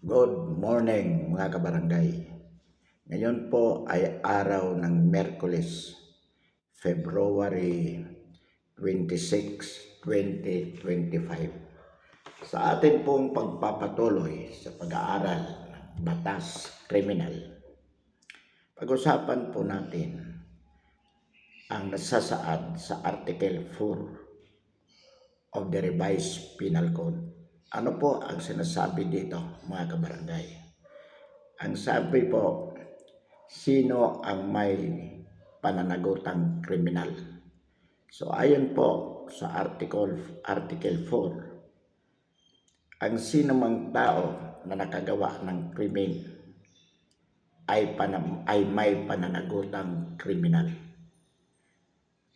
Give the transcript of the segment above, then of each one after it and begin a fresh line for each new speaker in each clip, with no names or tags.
Good morning mga kabarangay. Ngayon po ay araw ng Miyerkules, February 26, 2025. Sa atin pong pagpapatuloy sa pag-aaral ng batas kriminal, pag-usapan po natin ang nasasaad sa Article 4 of the Revised Penal Code. Ano po ang sinasabi dito mga kabarangay? Ang sabi po, sino ang may pananagutang kriminal? So ayon po sa Article 4, ang sino mang tao na nakagawa ng krimen ay may pananagutang kriminal.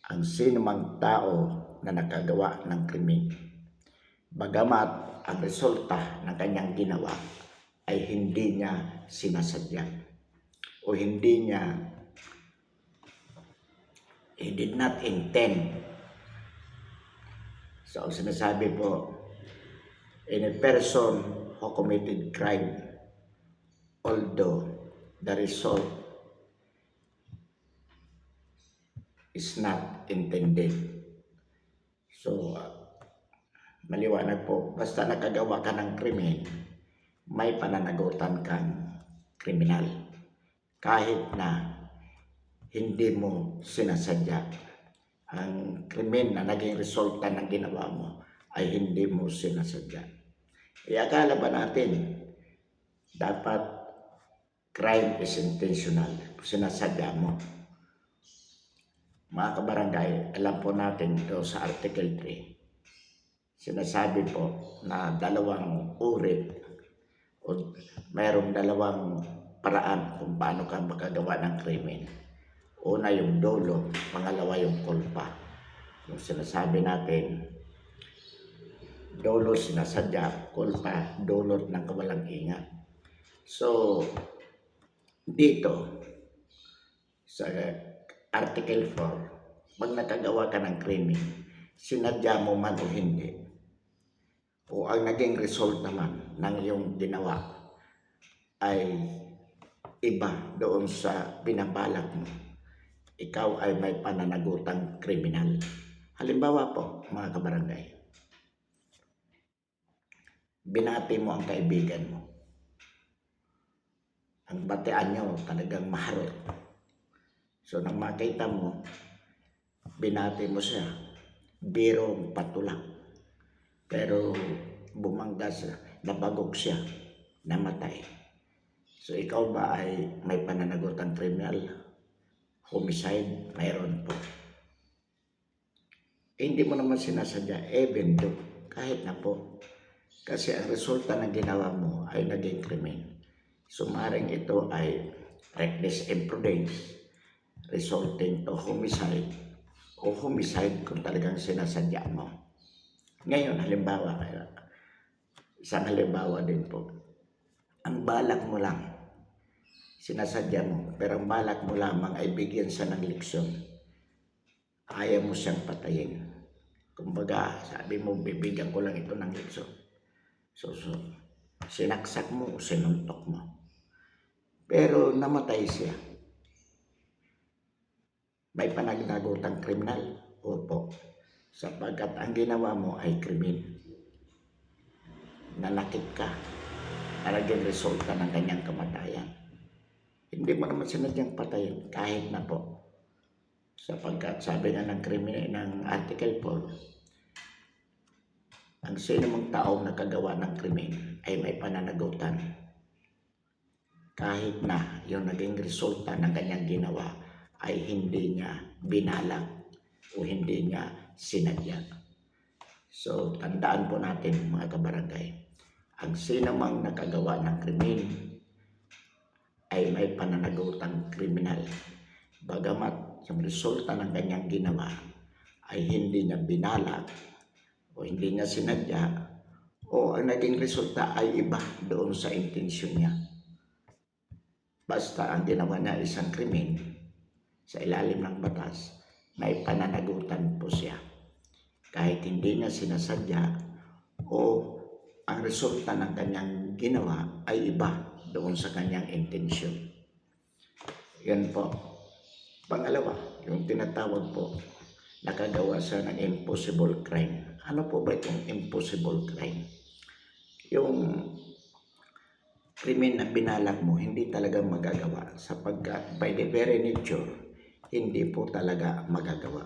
Ang sino mang tao na nakagawa ng krimen, bagamat ang resulta ng kanyang ginawa ay hindi niya sinasadya o he did not intend. So sinasabi po, any person who committed crime, although the result is not intended. So maliwanag po, basta nakagawa ka ng krimen, may pananagutan kang kriminal. Kahit na hindi mo sinasadya, ang krimen na naging resulta ng ginawa mo ay hindi mo sinasadya. Akala ba natin dapat crime is intentional, sinasadya mo? Mga kabarangay, alam po natin ito sa Article 3. Sinasabi po na dalawang uri o mayroong dalawang paraan kung paano ka makagawa ng krimen. Una yung dolo, pangalawa yung kulpa. Yung sinasabi natin, dolo sinasadya, kulpa dulot ng kawalang ingat. So dito sa Article 4, pag nakagawa ka ng krimen, sinadya mo man o hindi, o ang naging result naman ng iyong ginawa ay iba doon sa binabalak mo, ikaw ay may pananagutang kriminal. Halimbawa po mga kabarangay, binati mo ang kaibigan mo, ang batian nyo talagang maharot. So nang makita mo, binati mo siya, birong patulak, pero bumangga siya, nabagok siya, namatay. So ikaw ba ay may pananagutang kriminal? Homicide? Mayroon po. Hindi mo naman sinasadya, even though, kahit na po. Kasi ang resulta ng ginawa mo ay naging krimen. So maaaring ito ay reckless imprudence resulting to homicide o homicide kung talagang sinasadya mo. Ngayon, halimbawa, isang halimbawa din po, ang balak mo lang, sinasadya mo, pero ang balak mo lamang ay bigyan siya ng leksyon. Ayaw mo siyang patayin. Kumbaga, sabi mo, bibigyan ko lang ito ng leksyon. So, sinaksak mo o sinuntok mo. Pero namatay siya. May pananagutang kriminal? Opo. Sapagkat ang ginawa mo ay krimen. Nanakit ka. Naging resulta ng kanyang kamatayan. Hindi mo naman sinadyang patayin kahit na po. Sapagkat sabi nga ng krimen ng Article 4, ang sino mang taong nakagawa ng krimen ay may pananagutan. Kahit na yung naging resulta ng kanyang ginawa ay hindi niya binalang o hindi niya sinadya. So tandaan po natin mga kabarangay, ang sino mang nakagawa ng krimen ay may pananagutang kriminal. Bagamat yung resulta ng kanyang ginawa ay hindi niya binalak o hindi niya sinadya, o ang naging resulta ay iba doon sa intensyon niya. Basta ang ginawa niya isang krimen sa ilalim ng batas, may pananagutan po siya. Kahit hindi niya sinasadya o ang resulta ng kanyang ginawa ay iba doon sa kanyang intensyon. Yan po. Pangalawa, yung tinatawag po, nakagawa siya ng impossible crime. Ano po ba itong impossible crime? Yung krimen na binalak mo, hindi talaga magagawa sapagkat by the very nature, hindi po talaga magagawa.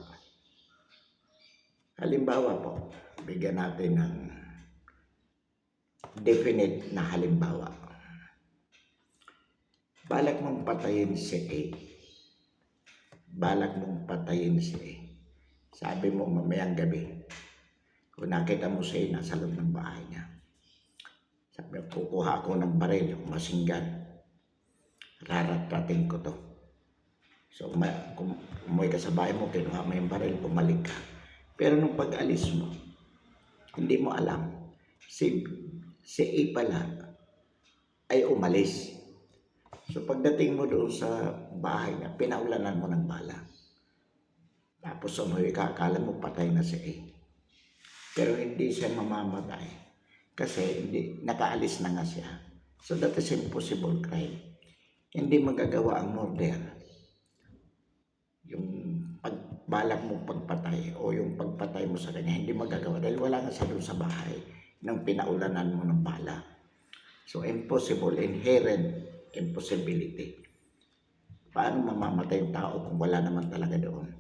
Halimbawa po, bigyan natin ng definite na halimbawa. Balak mong patayin si A. Balak mong patayin si A. Sabi mo mamayang gabi, kung nakita mo si A nasa loob ng bahay niya, sabi mo, kukuha ako ng baril, yung masinggan, raratrating ko to. So, kung umuwi ka sa bahay mo, kinuha mo yung baril, bumalik ka. Pero nung pag-alis mo, hindi mo alam, si A pala ay umalis. So, pagdating mo doon sa bahay niya, pinaulanan mo ng bala. Tapos umuwi ka, akala mo patay na si A. Pero hindi siya mamamatay kasi nakaalis na nga siya. So, that is impossible crime. Hindi magagawa ang murder. Yung pagbalak mo pagpatay o yung pagpatay mo sa kanya, hindi magagawa dahil wala nga siya doon sa bahay nang pinaulanan mo ng bala. So, impossible, inherent impossibility. Paano mamamatay yung tao kung wala naman talaga doon?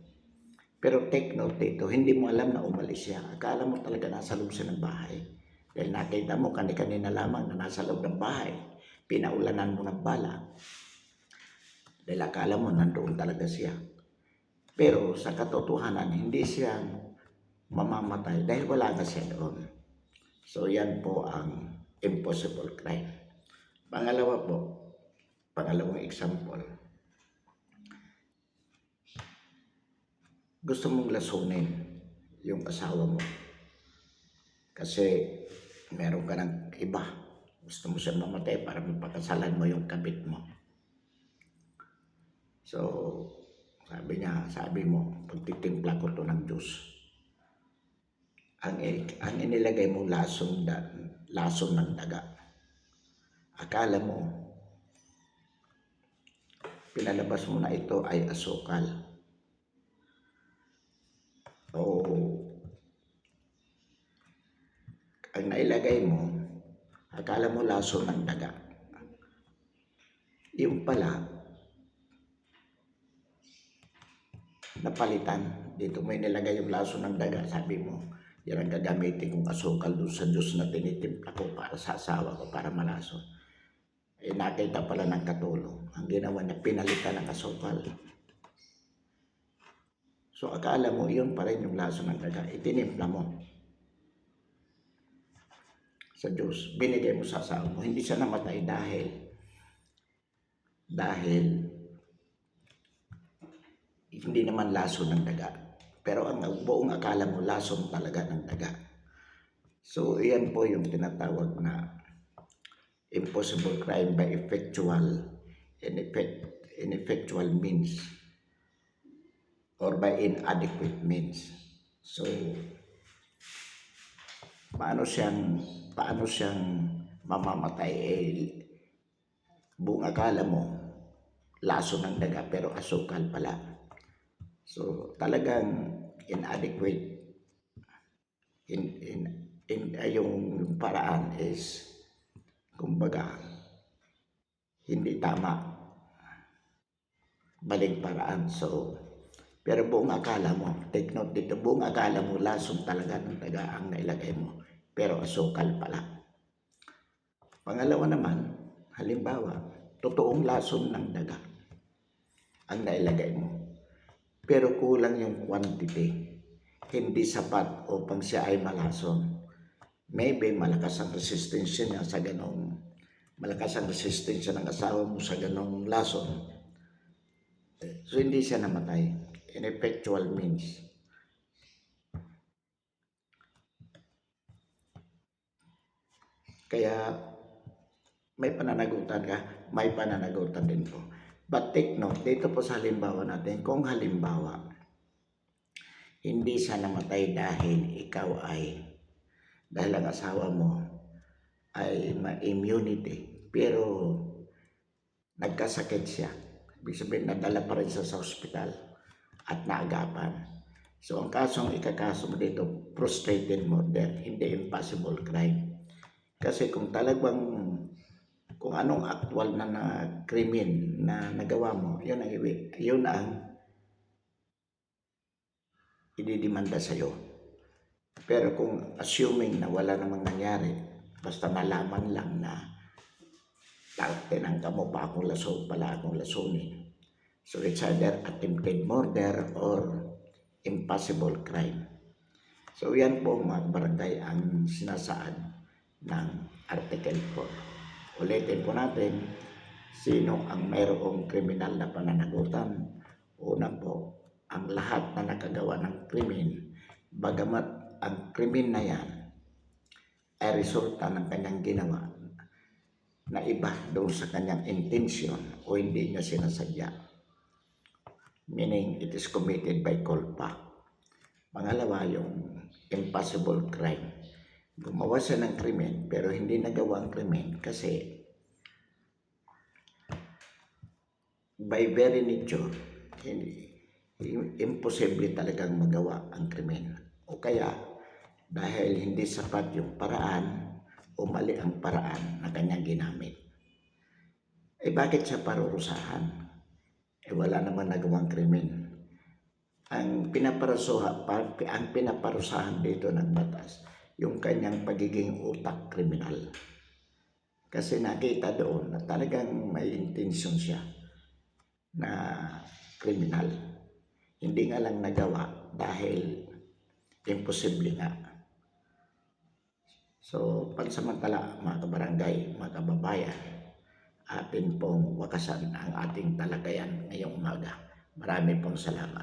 Pero take note dito, hindi mo alam na umalis siya. Akala mo talaga nasa loob siya ng bahay. Dahil nakita mo kanina lamang na nasa loob ng bahay. Pinaulanan mo ng bala. Dahil akala mo nandoon talaga siya. Pero sa katotohanan, hindi siya mamamatay dahil wala na siya doon. So yan po ang impossible crime. Pangalawa po, pangalawang example. Gusto mong lasunin yung asawa mo. Kasi meron ka ng iba. Gusto mo siya mamatay para mapakasalan mo yung kabit mo. So, sabi mo, pagtitimpla ko to ng Diyos. Ang inilagay mo lason ng daga. Akala mo, pinalabas mo na ito ay asukal. O ang nailagay mo, akala mo lason ng daga. Yung pala, napalitan. Dito mo nilagay yung lason ng daga. Sabi mo, yan ang gagamitin kong asukal doon sa Diyos na tinitimpla ko para sa asawa ko, para malason. Eh, nakita pala ng katulong. Ang ginawa niya, pinalitan ng asukal. So, akala mo, yun pa rin yung lason ng daga. Itinimpla mo sa Diyos. Binigay mo sa asawa mo. Hindi siya namatay dahil hindi naman lason ng daga. Pero ang buong akala mo, lason talaga ng daga. So, iyan po yung tinatawag na impossible crime by ineffectual means or by inadequate means. So, paano siyang mamamatay? Buong akala mo, lason ng daga pero asukal pala. So, talagang inadequate. Yung paraan is, kumbaga, hindi tama. Baling paraan. So, pero buong akala mo, take note dito, buong akala mo, lason talaga ng daga ang nailagay mo. Pero asukal pala. Pangalawa naman, halimbawa, totoong lason ng daga ang nailagay mo. Pero kulang yung quantity. Hindi sapat upang siya ay malason. Maybe malakas ang resistensya niya sa ganong, malakas ang resistensya ng asawa mo sa ganong lason. So hindi siya namatay. Ineffectual means. Kaya may pananagutan ka, may pananagutan din po. But take note, dito po sa halimbawa natin, kung halimbawa, hindi siya namatay dahil ang asawa mo ay ma-immunity, pero nagkasakit siya. Ibig sabihin, nadala pa rin siya sa ospital at naagapan. So, ang kasong ikakaso mo dito, frustrated murder, hindi impossible crime. Kasi kung talagang, kung anong actual na krimen na nagawa mo, yun ang ididimanda sa'yo. Pero kung assuming na wala namang nangyari, basta nalaman lang na tinangka mo pa akong pala akong lasunin. So it's either attempted murder or impossible crime. So yan po mga barangay ang sinasaad ng Article 4. Ulitin po natin, sino ang mayroong kriminal na pananagutan? Una po, ang lahat na nakagawa ng krimen, bagamat ang krimen na yan ay resulta ng kanyang ginawa na iba doon sa kanyang intention o hindi niya sinasadya. Meaning, it is committed by culpa. Pangalawa, yung impossible crime. Gumawa siya ng krimen pero hindi nagawa ang krimen kasi by very nature, imposible talagang magawa ang krimen. O kaya, dahil hindi sapat yung paraan o mali ang paraan na kanyang ginamit. Bakit siya parurusahan? Wala naman nagawang krimen. Ang pinaparusahan dito ng batas, yung kanyang pagiging utak kriminal. Kasi nakita doon na talagang may intention siya na kriminal. Hindi nga lang nagawa dahil imposible nga. So, pansamantala mga kabarangay, mga kababayan, atin pong wakasan ang ating talakayan ngayong umaga. Marami pong salamat.